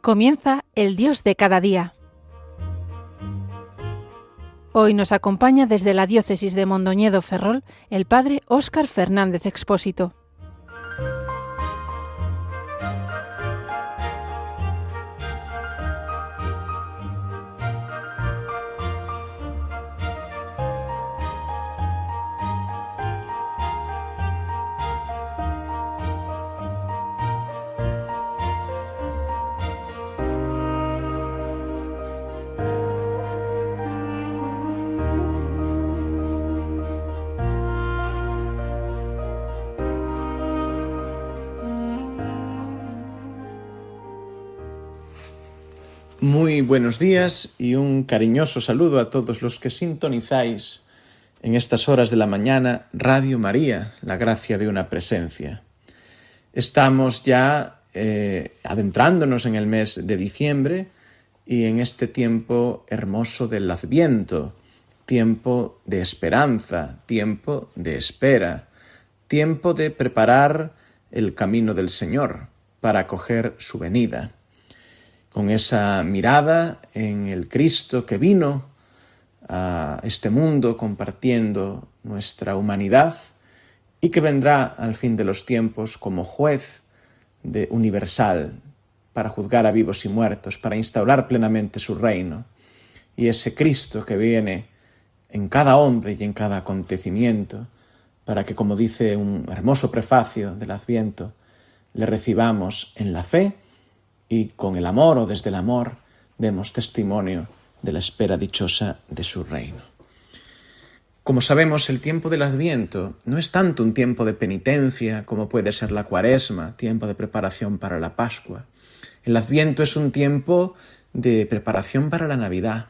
Comienza el Dios de cada día. Hoy nos acompaña desde la diócesis de Mondoñedo Ferrol el padre Óscar Fernández Expósito. Muy buenos días y un cariñoso saludo a todos los que sintonizáis en estas horas de la mañana Radio María, la gracia de una presencia. Estamos ya adentrándonos en el mes de diciembre y en este tiempo hermoso del Adviento, tiempo de esperanza, tiempo de espera, tiempo de preparar el camino del Señor para acoger su venida. Con esa mirada en el Cristo que vino a este mundo compartiendo nuestra humanidad y que vendrá al fin de los tiempos como juez universal para juzgar a vivos y muertos, para instaurar plenamente su reino. Y ese Cristo que viene en cada hombre y en cada acontecimiento, para que, como dice un hermoso prefacio del Adviento, le recibamos en la fe y con el amor o desde el amor demos testimonio de la espera dichosa de su reino. Como sabemos, el tiempo del Adviento no es tanto un tiempo de penitencia como puede ser la Cuaresma, tiempo de preparación para la Pascua. El Adviento es un tiempo de preparación para la Navidad,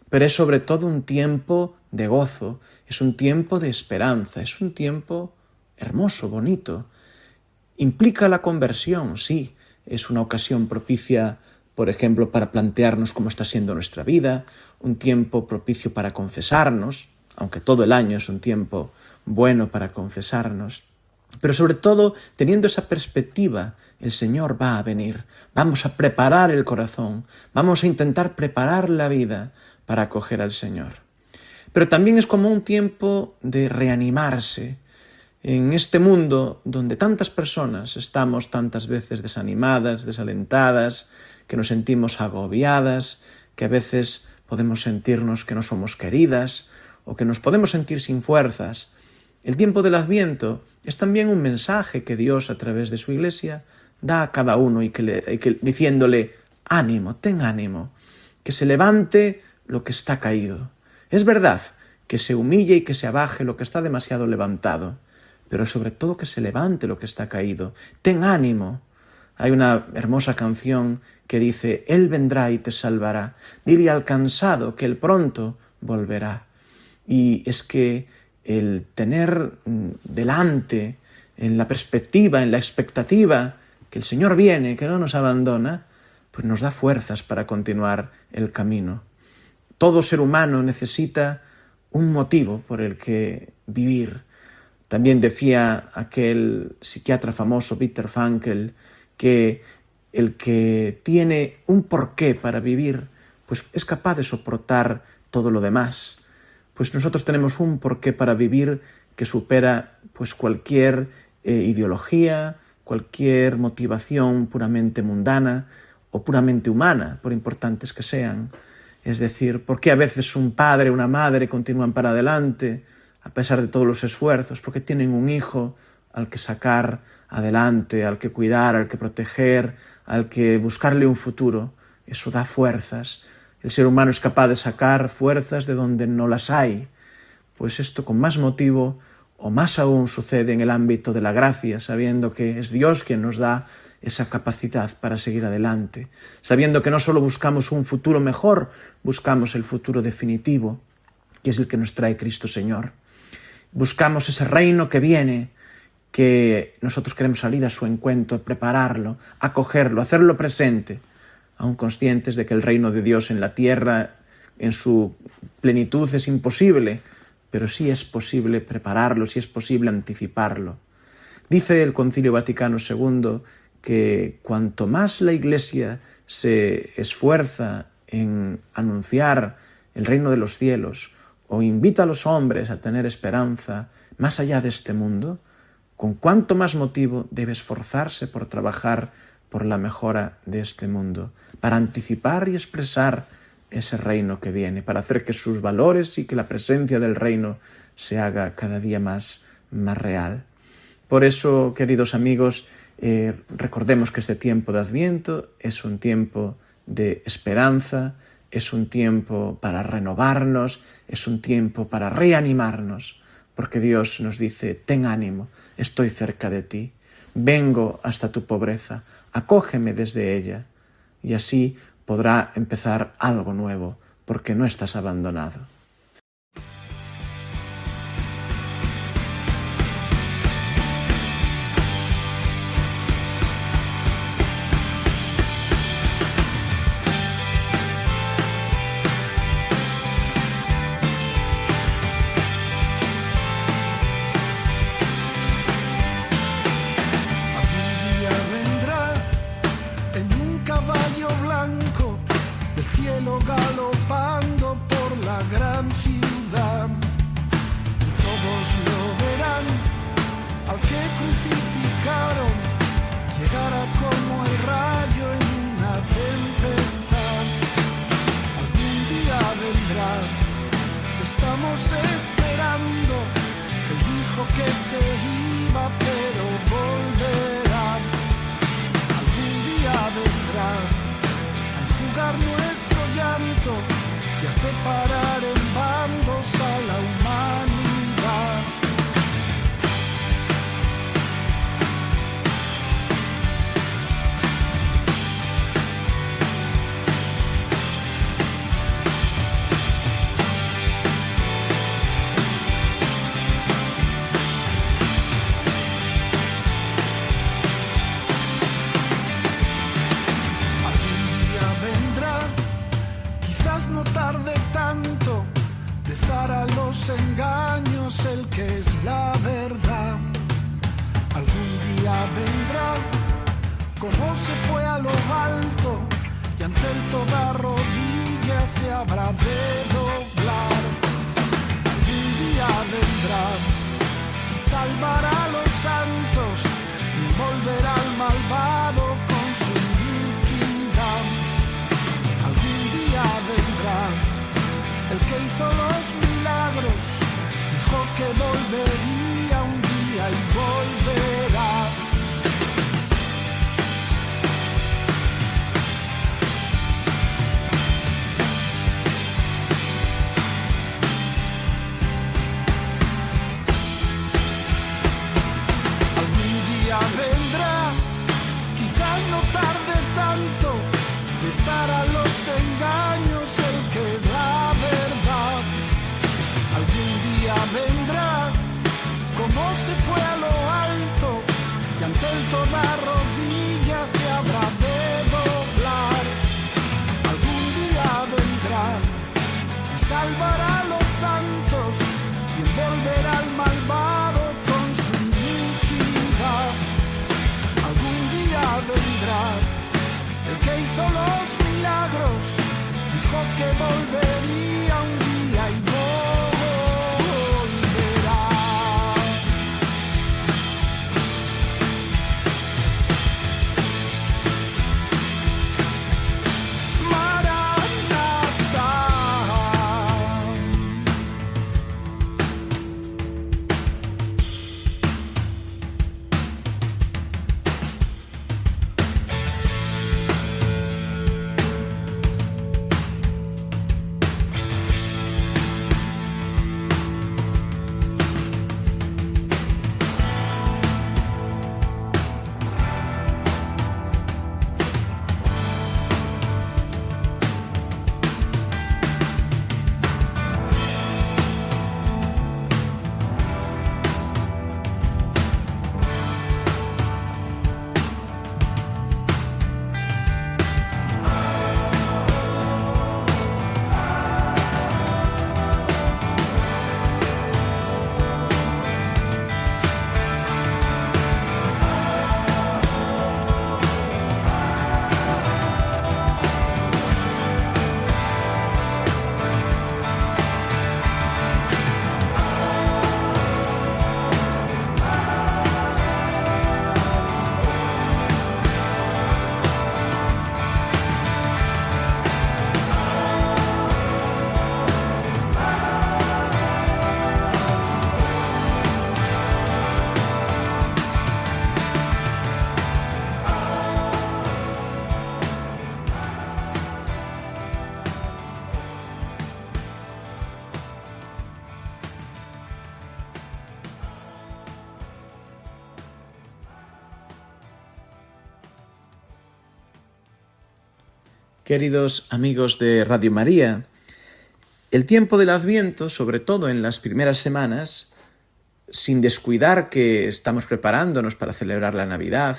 pero es sobre todo un tiempo de gozo, es un tiempo de esperanza, es un tiempo hermoso, bonito. Implica la conversión, sí. Es una ocasión propicia, por ejemplo, para plantearnos cómo está siendo nuestra vida, un tiempo propicio para confesarnos, aunque todo el año es un tiempo bueno para confesarnos. Pero sobre todo, teniendo esa perspectiva, el Señor va a venir. Vamos a preparar el corazón, vamos a intentar preparar la vida para acoger al Señor. Pero también es como un tiempo de reanimarse. En este mundo donde tantas personas estamos tantas veces desanimadas, desalentadas, que nos sentimos agobiadas, que a veces podemos sentirnos que no somos queridas o que nos podemos sentir sin fuerzas, el tiempo del Adviento es también un mensaje que Dios a través de su Iglesia da a cada uno y diciéndole ánimo, ten ánimo, que se levante lo que está caído. Es verdad que se humille y que se abaje lo que está demasiado levantado, pero sobre todo que se levante lo que está caído. Ten ánimo. Hay una hermosa canción que dice, Él vendrá y te salvará. Dile al cansado que Él pronto volverá. Y es que el tener delante, en la perspectiva, en la expectativa, que el Señor viene, que no nos abandona, pues nos da fuerzas para continuar el camino. Todo ser humano necesita un motivo por el que vivir. También decía aquel psiquiatra famoso, Viktor Frankl, que el que tiene un porqué para vivir, pues es capaz de soportar todo lo demás. Pues nosotros tenemos un porqué para vivir que supera pues cualquier ideología, cualquier motivación puramente mundana o puramente humana, por importantes que sean. Es decir, ¿por qué a veces un padre o una madre continúan para adelante a pesar de todos los esfuerzos? Porque tienen un hijo al que sacar adelante, al que cuidar, al que proteger, al que buscarle un futuro. Eso da fuerzas. El ser humano es capaz de sacar fuerzas de donde no las hay. Pues esto con más motivo o más aún sucede en el ámbito de la gracia, sabiendo que es Dios quien nos da esa capacidad para seguir adelante, sabiendo que no solo buscamos un futuro mejor, buscamos el futuro definitivo, que es el que nos trae Cristo Señor. Buscamos ese reino que viene, que nosotros queremos salir a su encuentro, prepararlo, acogerlo, hacerlo presente, aún conscientes de que el reino de Dios en la tierra, en su plenitud, es imposible, pero sí es posible prepararlo, sí es posible anticiparlo. Dice el Concilio Vaticano II que cuanto más la Iglesia se esfuerza en anunciar el reino de los cielos o invita a los hombres a tener esperanza más allá de este mundo, con cuánto más motivo debe esforzarse por trabajar por la mejora de este mundo, para anticipar y expresar ese reino que viene, para hacer que sus valores y que la presencia del reino se haga cada día más real. Por eso, queridos amigos, recordemos que este tiempo de Adviento es un tiempo de esperanza, es un tiempo para renovarnos, es un tiempo para reanimarnos, porque Dios nos dice: ten ánimo, estoy cerca de ti, vengo hasta tu pobreza, acógeme desde ella, y así podrá empezar algo nuevo, porque no estás abandonado. Galopando por la gran ciudad, y todos lo verán al que crucificaron, llegará como el rayo en una tempestad. Algún día vendrá, estamos esperando. Él dijo que se iba, pero volverá. Algún día vendrá a enjugar nuestro llanto y a separar en bandos a la humanidad. No tarde tanto, deshará los engaños el que es la verdad. Algún día vendrá, como se fue a lo alto, y ante él toda rodilla se habrá de doblar. Algún día vendrá y salvará a los santos y volverá al malvado con su iniquidad. Algún día vendrá el que hizo los milagros, dijo que volvería un día y volverá. Algún día vendrá, quizás no tarde tanto, deshará los engaños el que es la verdad. Algún día vendrá, como se fue a lo alto, y ante él toda rodilla se habrá de doblar. Algún día vendrá y salvará a los santos y envolverá al malvado con su iniquidad. Algún día vendrá el que hizo los milagros, Queridos amigos de Radio María, el tiempo del Adviento, sobre todo en las primeras semanas, sin descuidar que estamos preparándonos para celebrar la Navidad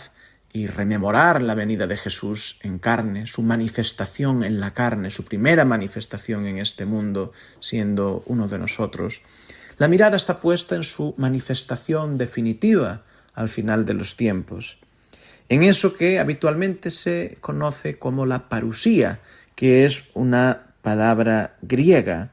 y rememorar la venida de Jesús en carne, su manifestación en la carne, su primera manifestación en este mundo, siendo uno de nosotros, la mirada está puesta en su manifestación definitiva al final de los tiempos, en eso que habitualmente se conoce como la parusía, que es una palabra griega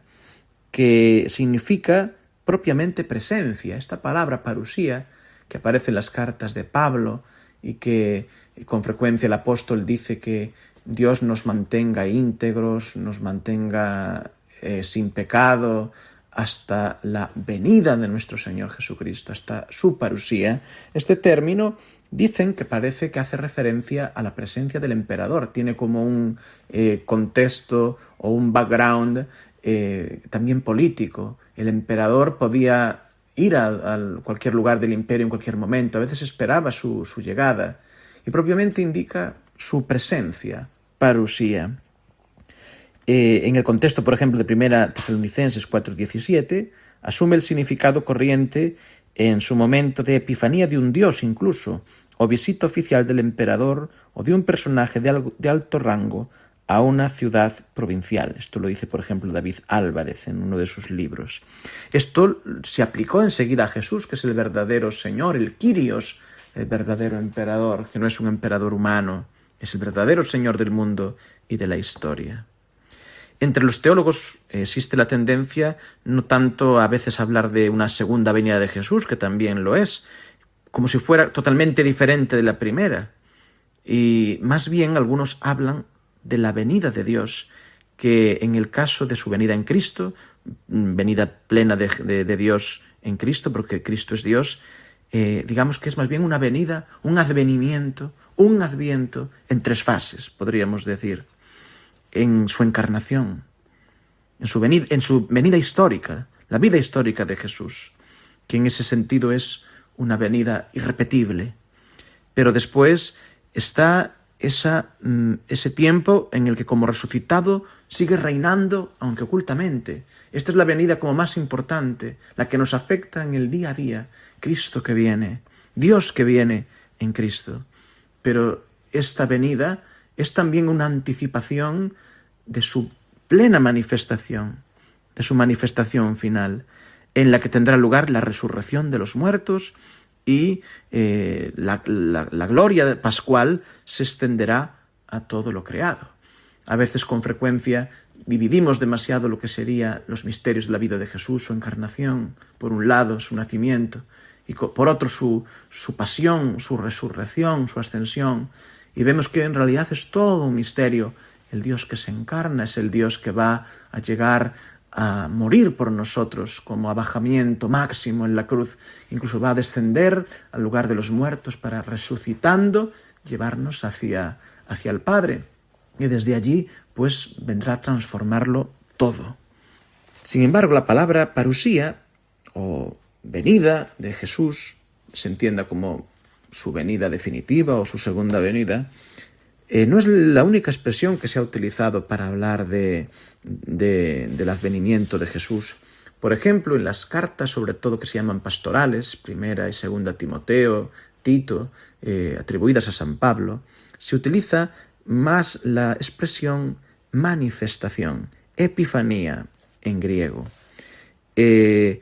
que significa propiamente presencia. Esta palabra parusía, que aparece en las cartas de Pablo y que con frecuencia el apóstol dice que Dios nos mantenga íntegros, nos mantenga sin pecado, hasta la venida de nuestro Señor Jesucristo, hasta su parusía. Este término dicen que parece que hace referencia a la presencia del emperador, tiene como un contexto o un background también político. El emperador podía ir a cualquier lugar del imperio en cualquier momento, a veces esperaba su llegada, y propiamente indica su presencia, parusía. En el contexto, por ejemplo, de 1 Tesalonicenses 4:17, asume el significado corriente en su momento de epifanía de un dios incluso, o visita oficial del emperador o de un personaje de alto rango a una ciudad provincial. Esto lo dice, por ejemplo, David Álvarez en uno de sus libros. Esto se aplicó enseguida a Jesús, que es el verdadero Señor, el Kyrios, el verdadero emperador, que no es un emperador humano, es el verdadero Señor del mundo y de la historia. Entre los teólogos existe la tendencia no tanto a veces hablar de una segunda venida de Jesús, que también lo es, como si fuera totalmente diferente de la primera. Y más bien algunos hablan de la venida de Dios, que en el caso de su venida en Cristo, venida plena de Dios en Cristo, porque Cristo es Dios, digamos que es más bien una venida, un adviento en 3 fases, podríamos decir. En su encarnación, en su venida histórica, la vida histórica de Jesús, que en ese sentido es una venida irrepetible. Pero después está ese tiempo en el que como resucitado sigue reinando, aunque ocultamente. Esta es la venida como más importante, la que nos afecta en el día a día. Cristo que viene, Dios que viene en Cristo. Pero esta venida es también una anticipación de su plena manifestación, de su manifestación final, en la que tendrá lugar la resurrección de los muertos y la gloria pascual se extenderá a todo lo creado. A veces, con frecuencia, dividimos demasiado lo que serían los misterios de la vida de Jesús, su encarnación, por un lado, su nacimiento, y por otro, su pasión, su resurrección, su ascensión, y vemos que en realidad es todo un misterio. El Dios que se encarna es el Dios que va a llegar a morir por nosotros como abajamiento máximo en la cruz. Incluso va a descender al lugar de los muertos para, resucitando, llevarnos hacia el Padre. Y desde allí, pues, vendrá a transformarlo todo. Sin embargo, la palabra parusía, o venida de Jesús, se entienda como su venida definitiva o su segunda venida, no es la única expresión que se ha utilizado para hablar del advenimiento de Jesús. Por ejemplo, en las cartas, sobre todo que se llaman pastorales, 1 y 2 Timoteo, Tito, atribuidas a San Pablo, se utiliza más la expresión manifestación, epifanía en griego. Y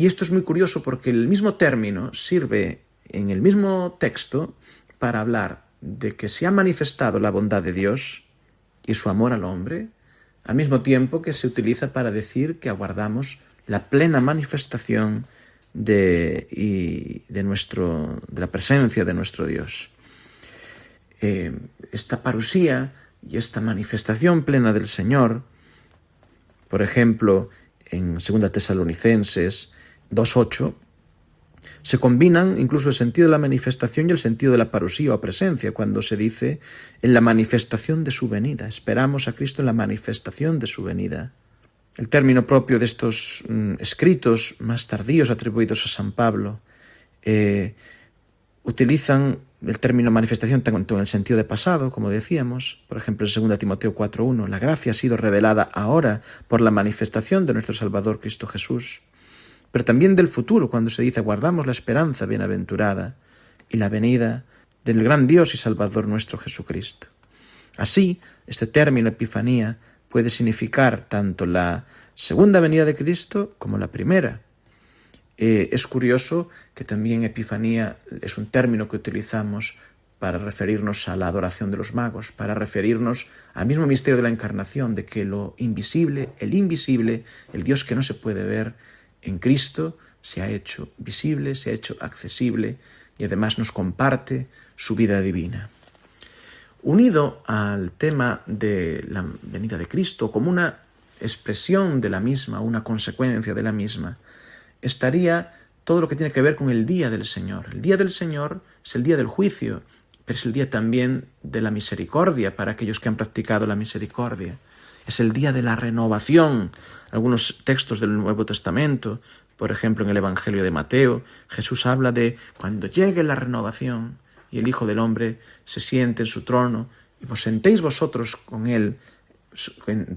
esto es muy curioso porque el mismo término sirve en el mismo texto para hablar de que se ha manifestado la bondad de Dios y su amor al hombre, al mismo tiempo que se utiliza para decir que aguardamos la plena manifestación de la presencia de nuestro Dios. Esta parusía y esta manifestación plena del Señor, por ejemplo, en 2 Tesalonicenses 2:8, se combinan incluso el sentido de la manifestación y el sentido de la parusía o presencia, cuando se dice en la manifestación de su venida. Esperamos a Cristo en la manifestación de su venida. El término propio de estos escritos más tardíos atribuidos a San Pablo utilizan el término manifestación tanto en el sentido de pasado, como decíamos, por ejemplo en 2 Timoteo 4:1, la gracia ha sido revelada ahora por la manifestación de nuestro Salvador Cristo Jesús, pero también del futuro, cuando se dice guardamos la esperanza bienaventurada y la venida del gran Dios y Salvador nuestro Jesucristo. Así, este término Epifanía puede significar tanto la segunda venida de Cristo como la primera. Es curioso que también Epifanía es un término que utilizamos para referirnos a la adoración de los magos, para referirnos al mismo misterio de la encarnación, de que lo invisible, el Dios que no se puede ver, en Cristo se ha hecho visible, se ha hecho accesible y además nos comparte su vida divina. Unido al tema de la venida de Cristo como una expresión de la misma, una consecuencia de la misma, estaría todo lo que tiene que ver con el día del Señor. El día del Señor es el día del juicio, pero es el día también de la misericordia para aquellos que han practicado la misericordia. Es el día de la renovación. Algunos textos del Nuevo Testamento, por ejemplo en el Evangelio de Mateo, Jesús habla de cuando llegue la renovación y el Hijo del Hombre se siente en su trono y os sentéis vosotros con él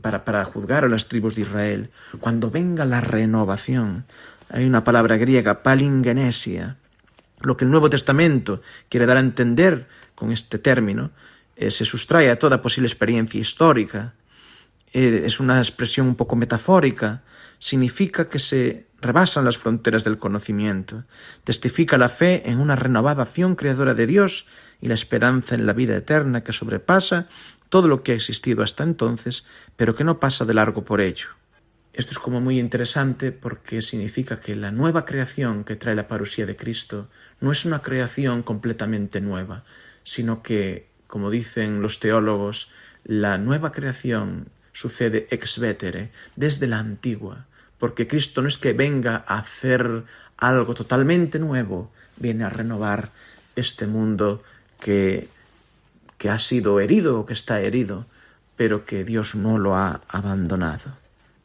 para juzgar a las tribus de Israel. Cuando venga la renovación, hay una palabra griega, palingenesia. Lo que el Nuevo Testamento quiere dar a entender con este término se sustrae a toda posible experiencia histórica. Es una expresión un poco metafórica. Significa que se rebasan las fronteras del conocimiento. Testifica la fe en una renovada acción creadora de Dios y la esperanza en la vida eterna que sobrepasa todo lo que ha existido hasta entonces, pero que no pasa de largo por ello. Esto es como muy interesante porque significa que la nueva creación que trae la parusía de Cristo no es una creación completamente nueva, sino que, como dicen los teólogos, la nueva creación sucede ex vetere, desde la antigua, porque Cristo no es que venga a hacer algo totalmente nuevo, viene a renovar este mundo que ha sido herido o que está herido, pero que Dios no lo ha abandonado.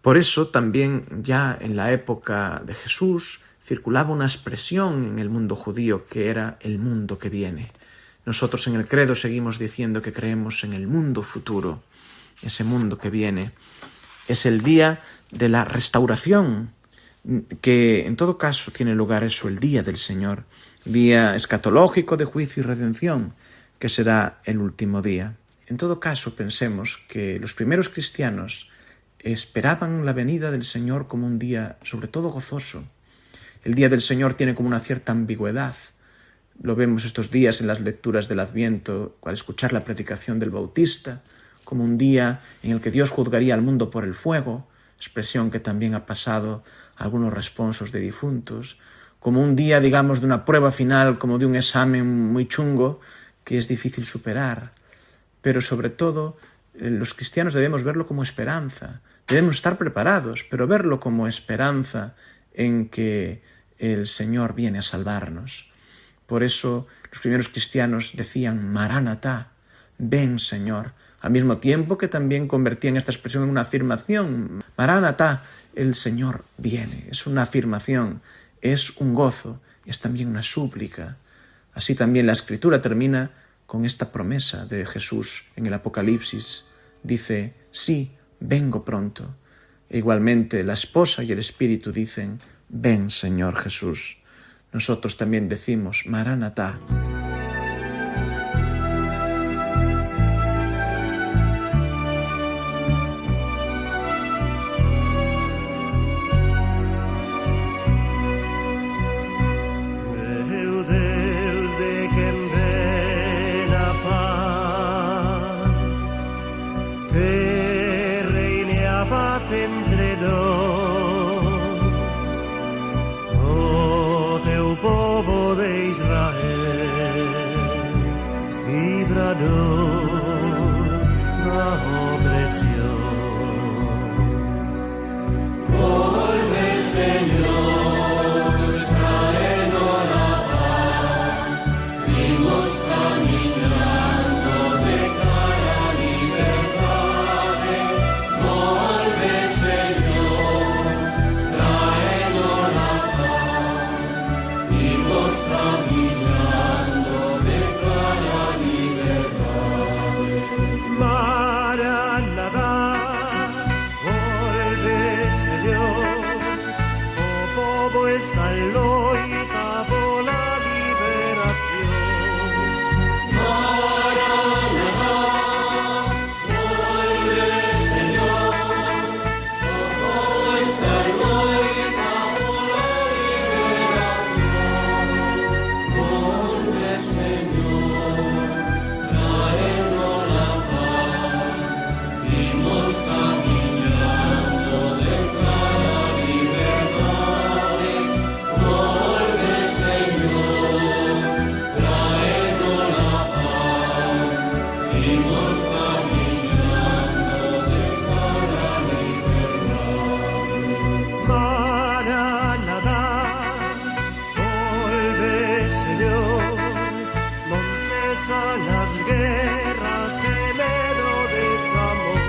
Por eso también ya en la época de Jesús circulaba una expresión en el mundo judío que era el mundo que viene. Nosotros en el credo seguimos diciendo que creemos en el mundo futuro, ese mundo que viene. Es el día de la restauración, que en todo caso tiene lugar eso, el día del Señor, día escatológico de juicio y redención, que será el último día. En todo caso pensemos que los primeros cristianos esperaban la venida del Señor como un día sobre todo gozoso. El día del Señor tiene como una cierta ambigüedad. Lo vemos estos días en las lecturas del Adviento, al escuchar la predicación del Bautista, como un día en el que Dios juzgaría al mundo por el fuego, expresión que también ha pasado a algunos responsos de difuntos, como un día, digamos, de una prueba final, como de un examen muy chungo que es difícil superar. Pero sobre todo, los cristianos debemos verlo como esperanza. Debemos estar preparados, pero verlo como esperanza en que el Señor viene a salvarnos. Por eso los primeros cristianos decían Maránatá, ven Señor, al mismo tiempo que también convertían esta expresión en una afirmación. Maránatá, el Señor viene. Es una afirmación, es un gozo, es también una súplica. Así también la Escritura termina con esta promesa de Jesús en el Apocalipsis. Dice, sí, vengo pronto. E igualmente la esposa y el Espíritu dicen, ven Señor Jesús. Nosotros también decimos, Maránatá. Entre dos, o teu povo de Israel, librados da opresión. Volve, Señor, tráenos la paz, vimos caminando de cara a libertad. Volve, Señor, tráenos la paz, vimos caminando de cara cesa las guerras, celebro desamor.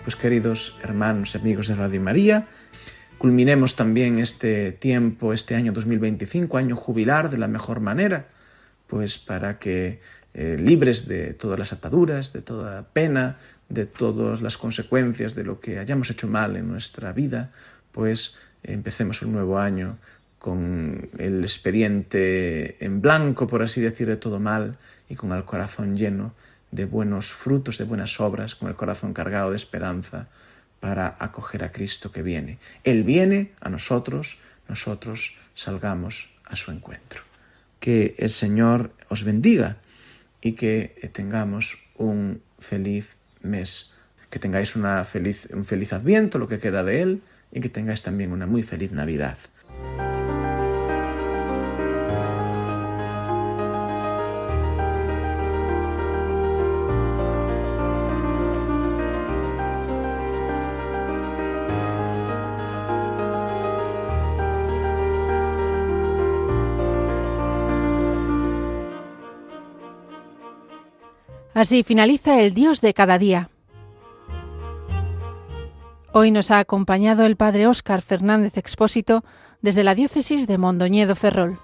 Pues queridos hermanos y amigos de Radio María, culminemos también este tiempo, este año 2025, año jubilar de la mejor manera, pues para que libres de todas las ataduras, de toda pena, de todas las consecuencias de lo que hayamos hecho mal en nuestra vida, pues empecemos un nuevo año con el expediente en blanco, por así decir, de todo mal y con el corazón lleno de buenos frutos, de buenas obras, con el corazón cargado de esperanza para acoger a Cristo que viene. Él viene a nosotros, nosotros salgamos a su encuentro. Que el Señor os bendiga y que tengamos un feliz mes. Que tengáis un feliz Adviento, lo que queda de él, y que tengáis también una muy feliz Navidad. Así finaliza el Dios de cada día. Hoy nos ha acompañado el padre Óscar Fernández Expósito desde la diócesis de Mondoñedo Ferrol.